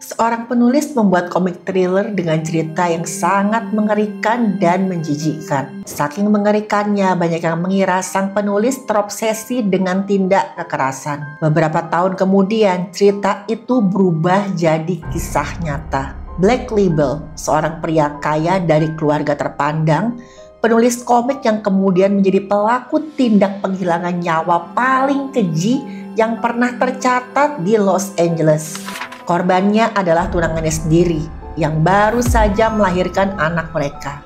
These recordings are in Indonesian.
Seorang penulis membuat komik thriller dengan cerita yang sangat mengerikan dan menjijikkan. Saking mengerikannya, banyak yang mengira sang penulis terobsesi dengan tindak kekerasan. Beberapa tahun kemudian, cerita itu berubah jadi kisah nyata. Black Label, seorang pria kaya dari keluarga terpandang, penulis komik yang kemudian menjadi pelaku tindak penghilangan nyawa paling keji yang pernah tercatat di Los Angeles. Korbannya adalah tunangannya sendiri yang baru saja melahirkan anak mereka.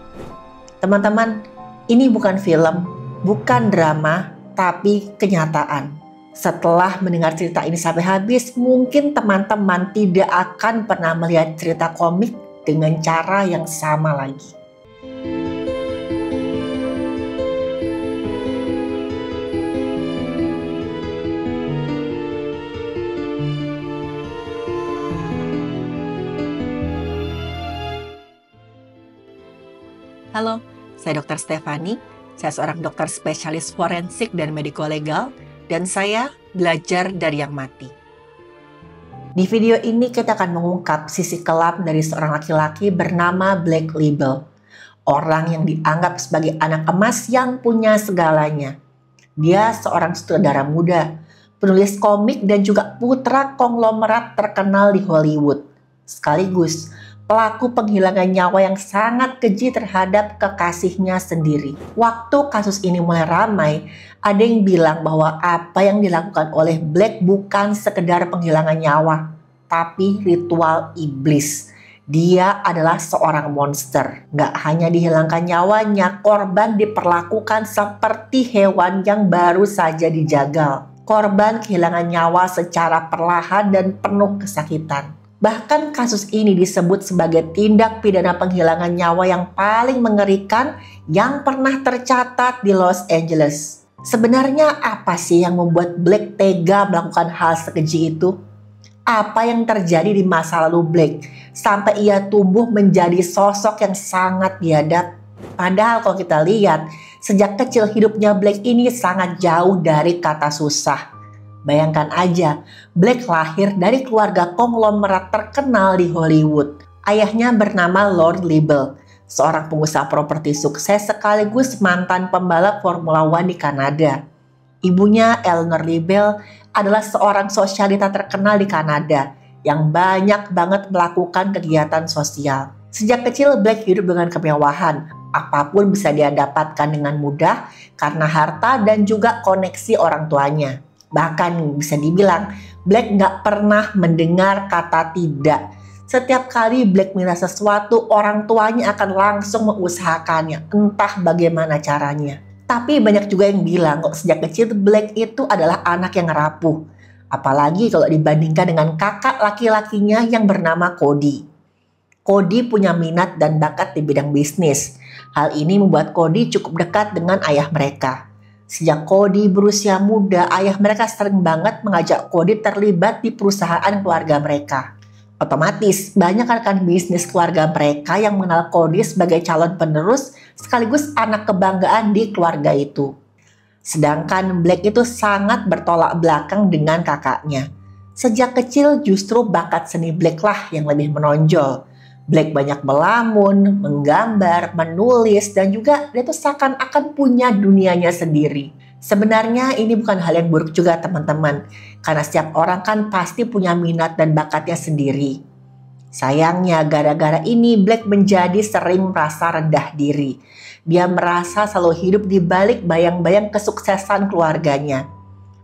Teman-teman, ini bukan film, bukan drama, tapi kenyataan. Setelah mendengar cerita ini sampai habis, mungkin teman-teman tidak akan pernah melihat cerita komik dengan cara yang sama lagi. Halo, saya Dr. Stefani. Saya seorang dokter spesialis forensik dan mediko-legal, dan saya belajar dari yang mati. Di video ini kita akan mengungkap sisi kelam dari seorang laki-laki bernama Black Label. Orang yang dianggap sebagai anak emas yang punya segalanya. Dia seorang sutradara muda, penulis komik dan juga putra konglomerat terkenal di Hollywood. Sekaligus pelaku penghilangan nyawa yang sangat keji terhadap kekasihnya sendiri. Waktu kasus ini mulai ramai, ada yang bilang bahwa apa yang dilakukan oleh Black bukan sekedar penghilangan nyawa, tapi ritual iblis. Dia adalah seorang monster. Gak hanya dihilangkan nyawanya, korban diperlakukan seperti hewan yang baru saja dijagal. Korban kehilangan nyawa secara perlahan dan penuh kesakitan. Bahkan kasus ini disebut sebagai tindak pidana penghilangan nyawa yang paling mengerikan yang pernah tercatat di Los Angeles. Sebenarnya apa sih yang membuat Black tega melakukan hal sekeji itu? Apa yang terjadi di masa lalu Black sampai ia tumbuh menjadi sosok yang sangat biadab? Padahal kalau kita lihat, sejak kecil hidupnya Black ini sangat jauh dari kata susah. Bayangkan aja, Black lahir dari keluarga konglomerat terkenal di Hollywood. Ayahnya bernama Lord Label, seorang pengusaha properti sukses sekaligus mantan pembalap Formula One di Kanada. Ibunya, Eleanor Label, adalah seorang sosialita terkenal di Kanada yang banyak banget melakukan kegiatan sosial. Sejak kecil, Black hidup dengan kemewahan. Apapun bisa dia dapatkan dengan mudah karena harta dan juga koneksi orang tuanya. Bahkan bisa dibilang Black nggak pernah mendengar kata tidak. Setiap kali Black minta sesuatu, orang tuanya akan langsung mengusahakannya, entah bagaimana caranya. Tapi banyak juga yang bilang kok sejak kecil Black itu adalah anak yang rapuh. Apalagi kalau dibandingkan dengan kakak laki-lakinya yang bernama Cody. Cody punya minat dan bakat di bidang bisnis. Hal ini membuat Cody cukup dekat dengan ayah mereka. Sejak Cody berusia muda, ayah mereka sering banget mengajak Cody terlibat di perusahaan keluarga mereka. Otomatis, banyak rekan bisnis keluarga mereka yang mengenal Cody sebagai calon penerus sekaligus anak kebanggaan di keluarga itu. Sedangkan Black itu sangat bertolak belakang dengan kakaknya. Sejak kecil justru bakat seni Black lah yang lebih menonjol. Black banyak melamun, menggambar, menulis, dan juga dia tuh seakan-akan punya dunianya sendiri. Sebenarnya ini bukan hal yang buruk juga teman-teman, karena setiap orang kan pasti punya minat dan bakatnya sendiri. Sayangnya gara-gara ini Black menjadi sering merasa rendah diri. Dia merasa selalu hidup di balik bayang-bayang kesuksesan keluarganya.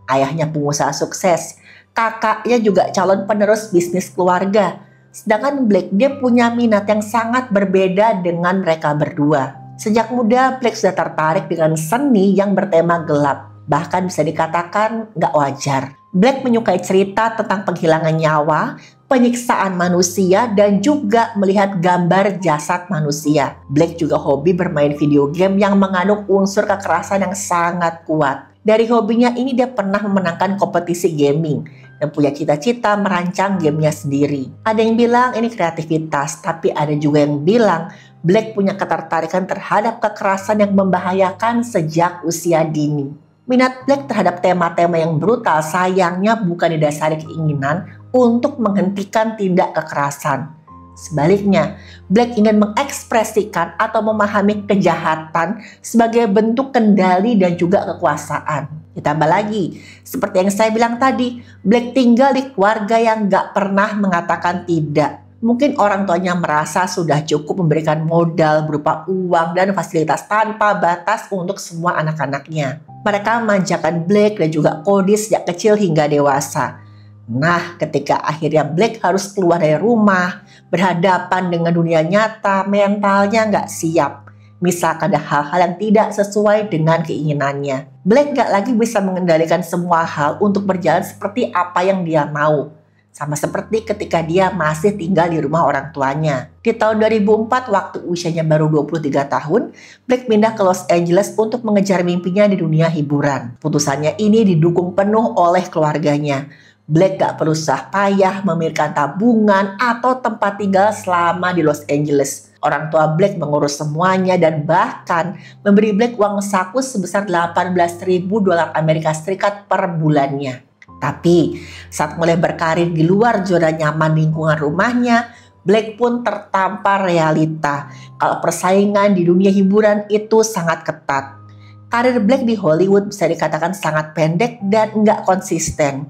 Ayahnya pengusaha sukses, kakaknya juga calon penerus bisnis keluarga. Sedangkan Black dia punya minat yang sangat berbeda dengan mereka berdua. Sejak muda Black sudah tertarik dengan seni yang bertema gelap. Bahkan bisa dikatakan gak wajar. Black menyukai cerita tentang penghilangan nyawa, penyiksaan manusia, dan juga melihat gambar jasad manusia. Black juga hobi bermain video game yang mengandung unsur kekerasan yang sangat kuat. Dari hobinya ini dia pernah memenangkan kompetisi gaming dan punya cita-cita merancang gamenya sendiri. Ada yang bilang ini kreativitas, tapi ada juga yang bilang Black punya ketertarikan terhadap kekerasan yang membahayakan sejak usia dini. Minat Black terhadap tema-tema yang brutal sayangnya bukan didasari keinginan untuk menghentikan tindak kekerasan. Sebaliknya, Black ingin mengekspresikan atau memahami kejahatan sebagai bentuk kendali dan juga kekuasaan. Ditambah lagi, seperti yang saya bilang tadi, Black tinggal di keluarga yang gak pernah mengatakan tidak. Mungkin orang tuanya merasa sudah cukup memberikan modal berupa uang dan fasilitas tanpa batas untuk semua anak-anaknya. Mereka memanjakan Black dan juga Cody sejak kecil hingga dewasa. Nah, ketika akhirnya Black harus keluar dari rumah, berhadapan dengan dunia nyata, mentalnya nggak siap. Misalkan ada hal-hal yang tidak sesuai dengan keinginannya. Black nggak lagi bisa mengendalikan semua hal untuk berjalan seperti apa yang dia mau. Sama seperti ketika dia masih tinggal di rumah orang tuanya. Di tahun 2004, waktu usianya baru 23 tahun, Black pindah ke Los Angeles untuk mengejar mimpinya di dunia hiburan. Putusannya ini didukung penuh oleh keluarganya. Black gak perlu susah payah memikirkan tabungan atau tempat tinggal selama di Los Angeles. Orang tua Black mengurus semuanya dan bahkan memberi Black uang saku sebesar $18.000 per bulannya. Tapi saat mulai berkarir di luar zona nyaman lingkungan rumahnya, Black pun tertampar realita kalau persaingan di dunia hiburan itu sangat ketat. Karir Black di Hollywood bisa dikatakan sangat pendek dan nggak konsisten.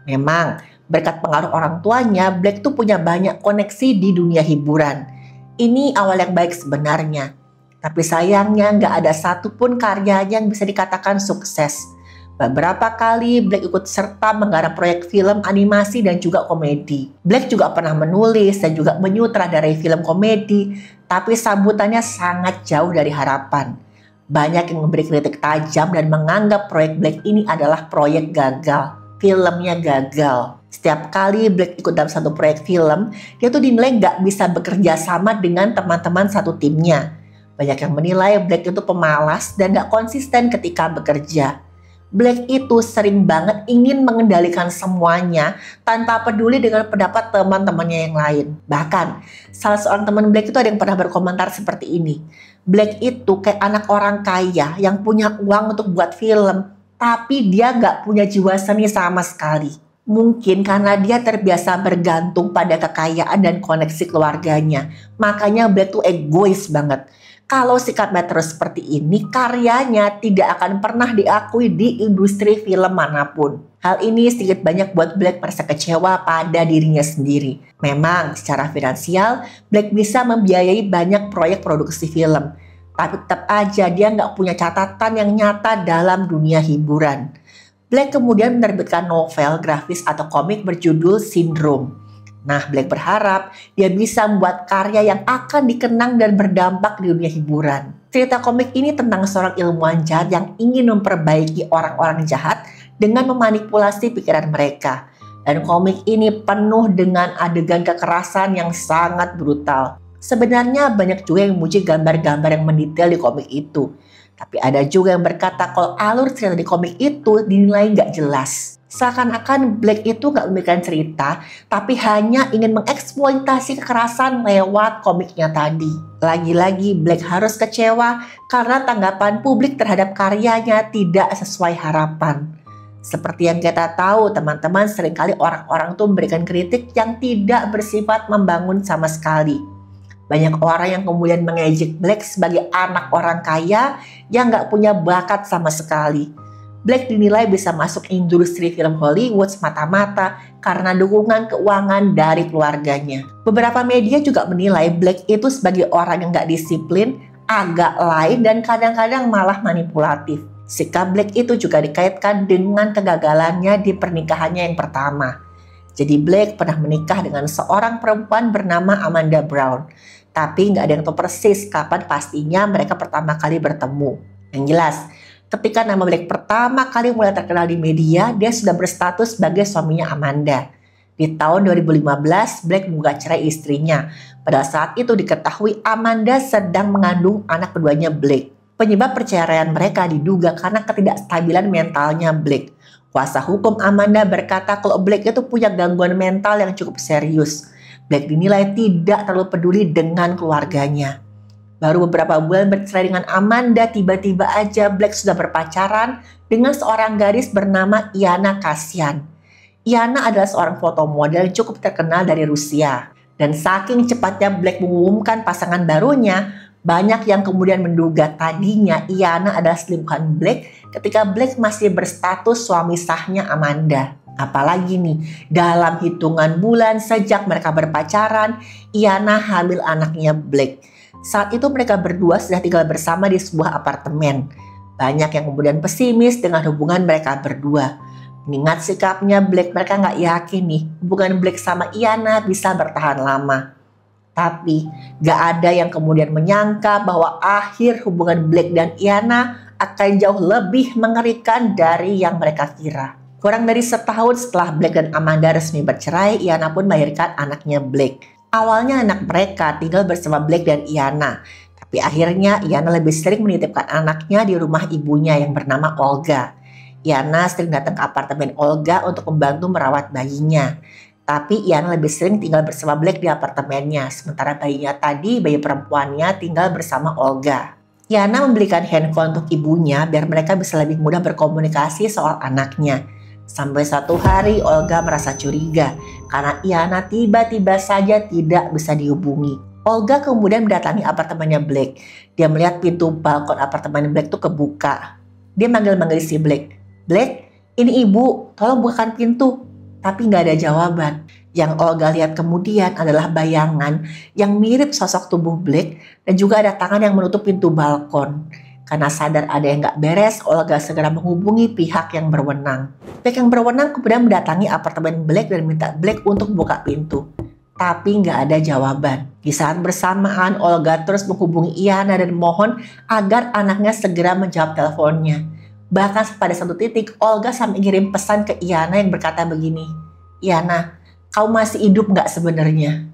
Memang berkat pengaruh orang tuanya, Black tuh punya banyak koneksi di dunia hiburan. Ini awal yang baik sebenarnya. Tapi sayangnya nggak ada satupun karyanya yang bisa dikatakan sukses. Beberapa kali Black ikut serta menggarap proyek film, animasi, dan juga komedi. Black juga pernah menulis dan juga menyutradarai film komedi, tapi sambutannya sangat jauh dari harapan. Banyak yang memberi kritik tajam dan menganggap proyek Black ini adalah proyek gagal. Filmnya gagal. Setiap kali Black ikut dalam satu proyek film, dia tuh dinilai nggak bisa bekerja sama dengan teman-teman satu timnya. Banyak yang menilai Black itu pemalas dan nggak konsisten ketika bekerja. Black itu sering banget ingin mengendalikan semuanya tanpa peduli dengan pendapat teman-temannya yang lain. Bahkan, salah seorang teman Black itu ada yang pernah berkomentar seperti ini. Black itu kayak anak orang kaya yang punya uang untuk buat film, tapi dia gak punya jiwa seni sama sekali. Mungkin karena dia terbiasa bergantung pada kekayaan dan koneksi keluarganya. Makanya Black tuh egois banget. Kalau sikapnya terus seperti ini, karyanya tidak akan pernah diakui di industri film manapun. Hal ini sedikit banyak buat Black merasa kecewa pada dirinya sendiri. Memang secara finansial, Black bisa membiayai banyak proyek produksi film. Tapi tetap aja dia nggak punya catatan yang nyata dalam dunia hiburan. Black kemudian menerbitkan novel grafis atau komik berjudul Syndrome. Nah, Black berharap dia bisa membuat karya yang akan dikenang dan berdampak di dunia hiburan. Cerita komik ini tentang seorang ilmuwan jahat yang ingin memperbaiki orang-orang jahat dengan memanipulasi pikiran mereka. Dan komik ini penuh dengan adegan kekerasan yang sangat brutal. Sebenarnya banyak juga yang memuji gambar-gambar yang mendetail di komik itu. Tapi ada juga yang berkata kalau alur cerita di komik itu dinilai nggak jelas. Seakan-akan Black itu nggak memberikan cerita, tapi hanya ingin mengeksploitasi kekerasan lewat komiknya tadi. Lagi-lagi Black harus kecewa karena tanggapan publik terhadap karyanya tidak sesuai harapan. Seperti yang kita tahu teman-teman, seringkali orang-orang tuh memberikan kritik yang tidak bersifat membangun sama sekali. Banyak orang yang kemudian mengejek Black sebagai anak orang kaya yang nggak punya bakat sama sekali. Black dinilai bisa masuk industri film Hollywood semata-mata karena dukungan keuangan dari keluarganya. Beberapa media juga menilai Black itu sebagai orang yang gak disiplin, agak lain, dan kadang-kadang malah manipulatif. Sikap Black itu juga dikaitkan dengan kegagalannya di pernikahannya yang pertama. Jadi Black pernah menikah dengan seorang perempuan bernama Amanda Brown. Tapi gak ada yang tahu persis kapan pastinya mereka pertama kali bertemu. Yang jelas, ketika nama Black pertama kali mulai terkenal di media, dia sudah berstatus sebagai suaminya Amanda. Di tahun 2015, Black menggugat cerai istrinya. Pada saat itu diketahui Amanda sedang mengandung anak keduanya Black. Penyebab perceraian mereka diduga karena ketidakstabilan mentalnya Black. Kuasa hukum Amanda berkata kalau Black itu punya gangguan mental yang cukup serius. Black dinilai tidak terlalu peduli dengan keluarganya. Baru beberapa bulan bercerai dengan Amanda, tiba-tiba aja Black sudah berpacaran dengan seorang gadis bernama Iana Kasian. Iana adalah seorang foto model yang cukup terkenal dari Rusia. Dan saking cepatnya Blake mengumumkan pasangan barunya, banyak yang kemudian menduga tadinya Iana adalah selingkuhan Blake ketika Blake masih berstatus suami sahnya Amanda. Apalagi nih, dalam hitungan bulan sejak mereka berpacaran, Iana hamil anaknya Blake. Saat itu mereka berdua sudah tinggal bersama di sebuah apartemen. Banyak yang kemudian pesimis dengan hubungan mereka berdua. Mengingat sikapnya Blake, mereka nggak yakin nih hubungan Blake sama Iana bisa bertahan lama. Tapi nggak ada yang kemudian menyangka bahwa akhir hubungan Blake dan Iana akan jauh lebih mengerikan dari yang mereka kira. Kurang dari setahun setelah Blake dan Amanda resmi bercerai, Iana pun melahirkan anaknya Blake. Awalnya anak mereka tinggal bersama Blake dan Iana. Tapi akhirnya Iana lebih sering menitipkan anaknya di rumah ibunya yang bernama Olga. Iana sering datang ke apartemen Olga untuk membantu merawat bayinya. Tapi Iana lebih sering tinggal bersama Blake di apartemennya. Sementara bayi perempuannya tinggal bersama Olga. Iana membelikan handphone untuk ibunya biar mereka bisa lebih mudah berkomunikasi soal anaknya. Sampai satu hari Olga merasa curiga karena Iana tiba-tiba saja tidak bisa dihubungi. Olga kemudian mendatangi apartemennya Blake. Dia melihat pintu balkon apartemen Blake itu kebuka. Dia manggil-manggil si Blake. Blake, ini ibu, tolong bukakan pintu. Tapi nggak ada jawaban. Yang Olga lihat kemudian adalah bayangan yang mirip sosok tubuh Blake dan juga ada tangan yang menutup pintu balkon. Karena sadar ada yang nggak beres, Olga segera menghubungi pihak yang berwenang. Pihak yang berwenang kemudian mendatangi apartemen Blake dan minta Blake untuk buka pintu. Tapi nggak ada jawaban. Di saat bersamaan, Olga terus menghubungi Iana dan mohon agar anaknya segera menjawab teleponnya. Bahkan pada satu titik, Olga sampai ngirim pesan ke Iana yang berkata begini, Iana, kau masih hidup nggak sebenarnya?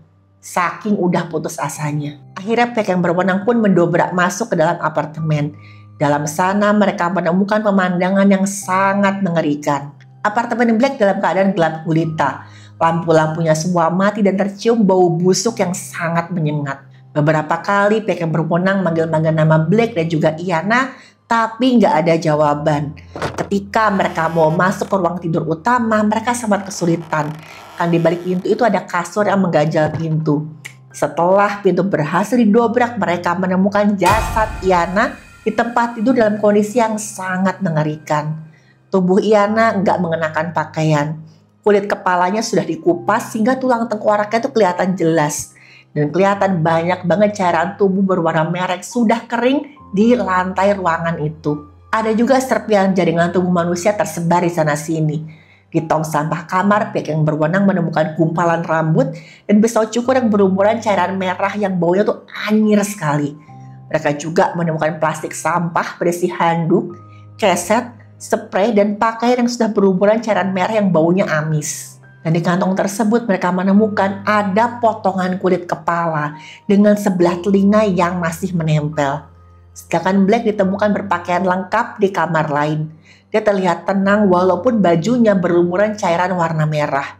Saking udah putus asanya. Akhirnya pihak yang berwenang pun mendobrak masuk ke dalam apartemen. Dalam sana mereka menemukan pemandangan yang sangat mengerikan. Apartemen Blake dalam keadaan gelap gulita. Lampu-lampunya semua mati dan tercium bau busuk yang sangat menyengat. Beberapa kali pihak yang berwenang manggil-manggil nama Blake dan juga Iana, tapi nggak ada jawaban. Ketika mereka mau masuk ke ruang tidur utama, mereka sangat kesulitan. Kan di balik pintu itu ada kasur yang mengganjal pintu. Setelah pintu berhasil didobrak, mereka menemukan jasad Iana di tempat tidur dalam kondisi yang sangat mengerikan. Tubuh Iana nggak mengenakan pakaian. Kulit kepalanya sudah dikupas sehingga tulang tengkoraknya itu kelihatan jelas. Dan kelihatan banyak banget cairan tubuh berwarna merah yang sudah kering di lantai ruangan itu. Ada juga serpihan jaringan tubuh manusia tersebar di sana-sini. Di tong sampah kamar, pihak yang berwenang menemukan gumpalan rambut dan pisau cukur yang berumuran cairan merah yang baunya tuh anyir sekali. Mereka juga menemukan plastik sampah berisi handuk, keset, spray, dan pakaian yang sudah berumuran cairan merah yang baunya amis. Dan di kantong tersebut mereka menemukan ada potongan kulit kepala dengan sebelah telinga yang masih menempel. Sedangkan Blake ditemukan berpakaian lengkap di kamar lain. Dia terlihat tenang walaupun bajunya berlumuran cairan warna merah.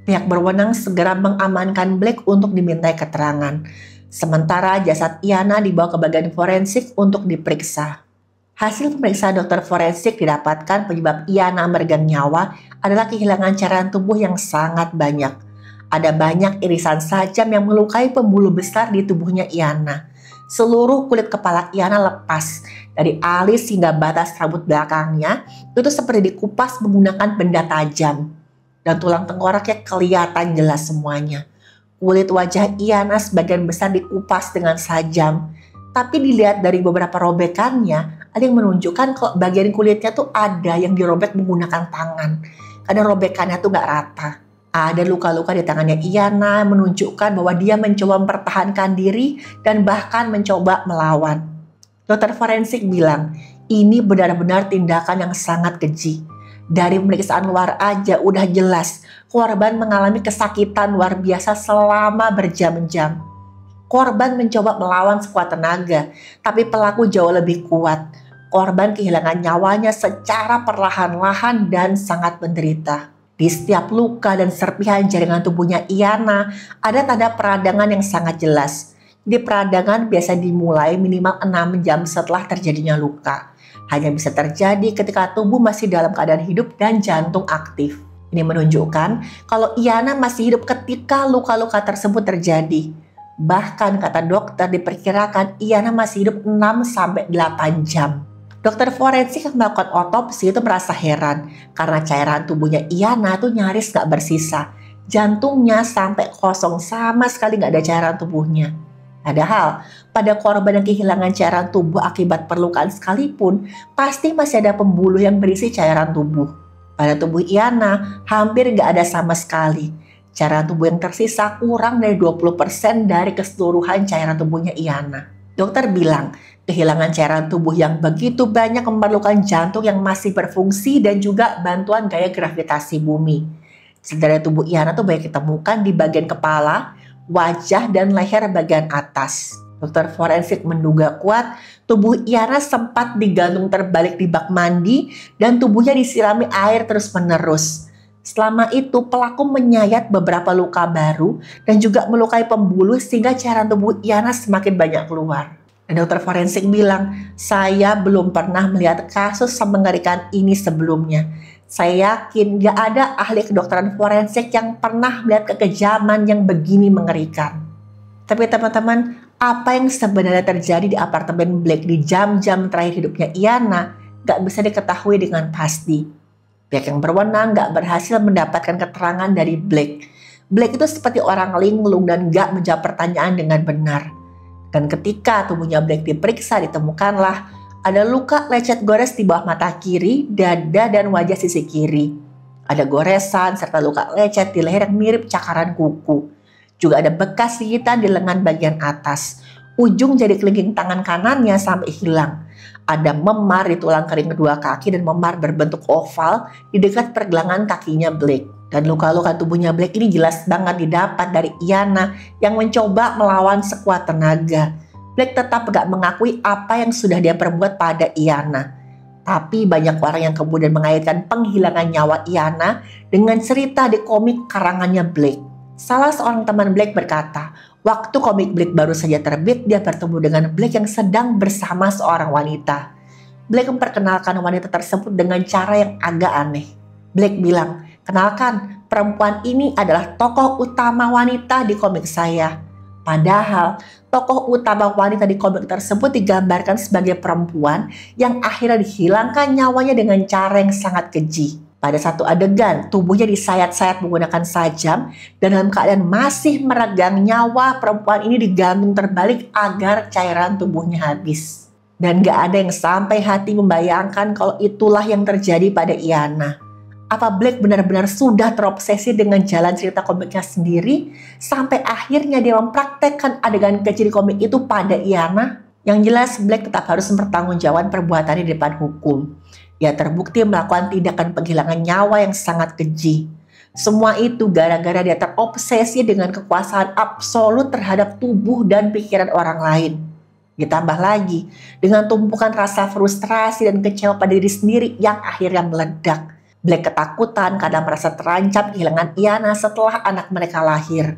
Pihak berwenang segera mengamankan Blake untuk dimintai keterangan. Sementara jasad Iana dibawa ke bagian forensik untuk diperiksa. Hasil pemeriksaan dokter forensik didapatkan penyebab Iana meregang nyawa adalah kehilangan cairan tubuh yang sangat banyak. Ada banyak irisan sajam yang melukai pembuluh besar di tubuhnya Iana. Seluruh kulit kepala Iana lepas, dari alis hingga batas rambut belakangnya itu seperti dikupas menggunakan benda tajam. Dan tulang tengkoraknya kelihatan jelas semuanya. Kulit wajah Iana sebagian besar dikupas dengan sajam. Tapi dilihat dari beberapa robekannya, ada yang menunjukkan kalau bagian kulitnya tuh ada yang dirobek menggunakan tangan. Karena robekannya tuh gak rata. Ada luka-luka di tangannya Iana menunjukkan bahwa dia mencoba mempertahankan diri dan bahkan mencoba melawan. Dokter forensik bilang, ini benar-benar tindakan yang sangat keji. Dari pemeriksaan luar aja udah jelas, korban mengalami kesakitan luar biasa selama berjam-jam. Korban mencoba melawan sekuat tenaga, tapi pelaku jauh lebih kuat. Korban kehilangan nyawanya secara perlahan-lahan dan sangat menderita. Di setiap luka dan serpihan jaringan tubuhnya Iana, ada tanda peradangan yang sangat jelas. Jadi peradangan biasa dimulai minimal 6 jam setelah terjadinya luka. Hanya bisa terjadi ketika tubuh masih dalam keadaan hidup dan jantung aktif. Ini menunjukkan kalau Iyana masih hidup ketika luka-luka tersebut terjadi. Bahkan kata dokter diperkirakan Iyana masih hidup 6-8 jam. Dokter forensik yang melakukan otopsi itu merasa heran karena cairan tubuhnya Iyana tuh nyaris gak bersisa. Jantungnya sampai kosong, sama sekali gak ada cairan tubuhnya. Padahal pada korban yang kehilangan cairan tubuh akibat perlukaan sekalipun, pasti masih ada pembuluh yang berisi cairan tubuh. Pada tubuh Iyana hampir gak ada sama sekali. Cairan tubuh yang tersisa kurang dari 20% dari keseluruhan cairan tubuhnya Iyana. Dokter bilang, kehilangan cairan tubuh yang begitu banyak memerlukan jantung yang masih berfungsi dan juga bantuan gaya gravitasi bumi. Sel tubuh Iyana tuh banyak ditemukan di bagian kepala, wajah, dan leher bagian atas. Dokter forensik menduga kuat tubuh Iyana sempat digantung terbalik di bak mandi dan tubuhnya disirami air terus-menerus. Selama itu pelaku menyayat beberapa luka baru dan juga melukai pembuluh sehingga cairan tubuh Iyana semakin banyak keluar. Dan dokter forensik bilang, saya belum pernah melihat kasus semengerikan ini sebelumnya. Saya yakin gak ada ahli kedokteran forensik yang pernah melihat kekejaman yang begini mengerikan. Tapi teman-teman, apa yang sebenarnya terjadi di apartemen Blake di jam-jam terakhir hidupnya Iyana gak bisa diketahui dengan pasti. Pihak yang berwenang gak berhasil mendapatkan keterangan dari Blake. Blake itu seperti orang linglung dan gak menjawab pertanyaan dengan benar. Dan ketika tubuhnya Blake diperiksa, ditemukanlah ada luka lecet gores di bawah mata kiri, dada, dan wajah sisi kiri. Ada goresan serta luka lecet di leher yang mirip cakaran kuku. Juga ada bekas gigitan di lengan bagian atas. Ujung jari kelingking tangan kanannya sampai hilang. Ada memar di tulang kering kedua kaki dan memar berbentuk oval di dekat pergelangan kakinya Blake. Dan luka-luka tubuhnya Blake ini jelas banget didapat dari Iyana yang mencoba melawan sekuat tenaga. Blake tetap gak mengakui apa yang sudah dia perbuat pada Iyana. Tapi banyak orang yang kemudian mengaitkan penghilangan nyawa Iyana dengan cerita di komik karangannya Blake. Salah seorang teman Blake berkata, waktu komik Blake baru saja terbit, dia bertemu dengan Blake yang sedang bersama seorang wanita. Blake memperkenalkan wanita tersebut dengan cara yang agak aneh. Blake bilang, kenalkan, perempuan ini adalah tokoh utama wanita di komik saya. Padahal, tokoh utama wanita di komik tersebut digambarkan sebagai perempuan yang akhirnya dihilangkan nyawanya dengan cara yang sangat keji. Pada satu adegan, tubuhnya disayat-sayat menggunakan sajam dan dalam keadaan masih meregang, nyawa perempuan ini digantung terbalik agar cairan tubuhnya habis. Dan gak ada yang sampai hati membayangkan kalau itulah yang terjadi pada Iyana. Apa Blake benar-benar sudah terobsesi dengan jalan cerita komiknya sendiri sampai akhirnya dia mempraktekkan adegan kecil di komik itu pada Iyana? Yang jelas Blake tetap harus mempertanggungjawabkan perbuatannya di depan hukum. Ia terbukti melakukan tindakan penghilangan nyawa yang sangat keji. Semua itu gara-gara dia terobsesi dengan kekuasaan absolut terhadap tubuh dan pikiran orang lain. Ditambah lagi dengan tumpukan rasa frustrasi dan kecewa pada diri sendiri yang akhirnya meledak. Blake ketakutan karena merasa terancam kehilangan Iyana setelah anak mereka lahir.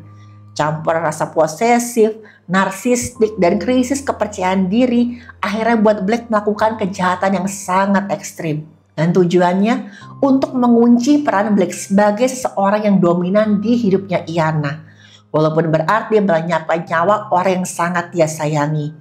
Campuran rasa posesif, narsistik, dan krisis kepercayaan diri akhirnya buat Blake melakukan kejahatan yang sangat ekstrim. Dan tujuannya untuk mengunci peran Blake sebagai seseorang yang dominan di hidupnya Iyana. Walaupun berarti melenyapkan nyawa orang yang sangat dia sayangi.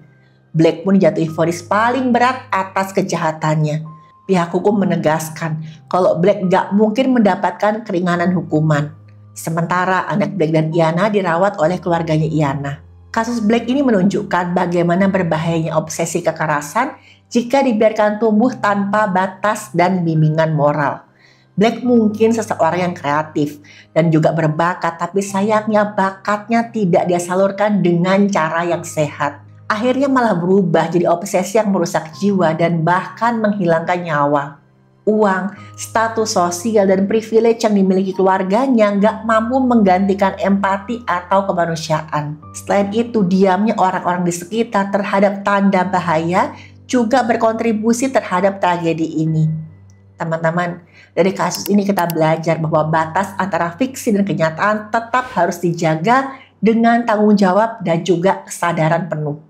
Blake pun dijatuhi vonis paling berat atas kejahatannya. Pihak hukum menegaskan kalau Blake gak mungkin mendapatkan keringanan hukuman. Sementara anak Blake dan Iyana dirawat oleh keluarganya Iyana. Kasus Blake ini menunjukkan bagaimana berbahayanya obsesi kekerasan jika dibiarkan tumbuh tanpa batas dan bimbingan moral. Blake mungkin seseorang yang kreatif dan juga berbakat, tapi sayangnya bakatnya tidak dia salurkan dengan cara yang sehat. Akhirnya malah berubah jadi obsesi yang merusak jiwa dan bahkan menghilangkan nyawa. Uang, status sosial, dan privilege yang dimiliki keluarganya nggak mampu menggantikan empati atau kemanusiaan. Selain itu, diamnya orang-orang di sekitar terhadap tanda bahaya juga berkontribusi terhadap tragedi ini. Teman-teman, dari kasus ini kita belajar bahwa batas antara fiksi dan kenyataan tetap harus dijaga dengan tanggung jawab dan juga kesadaran penuh.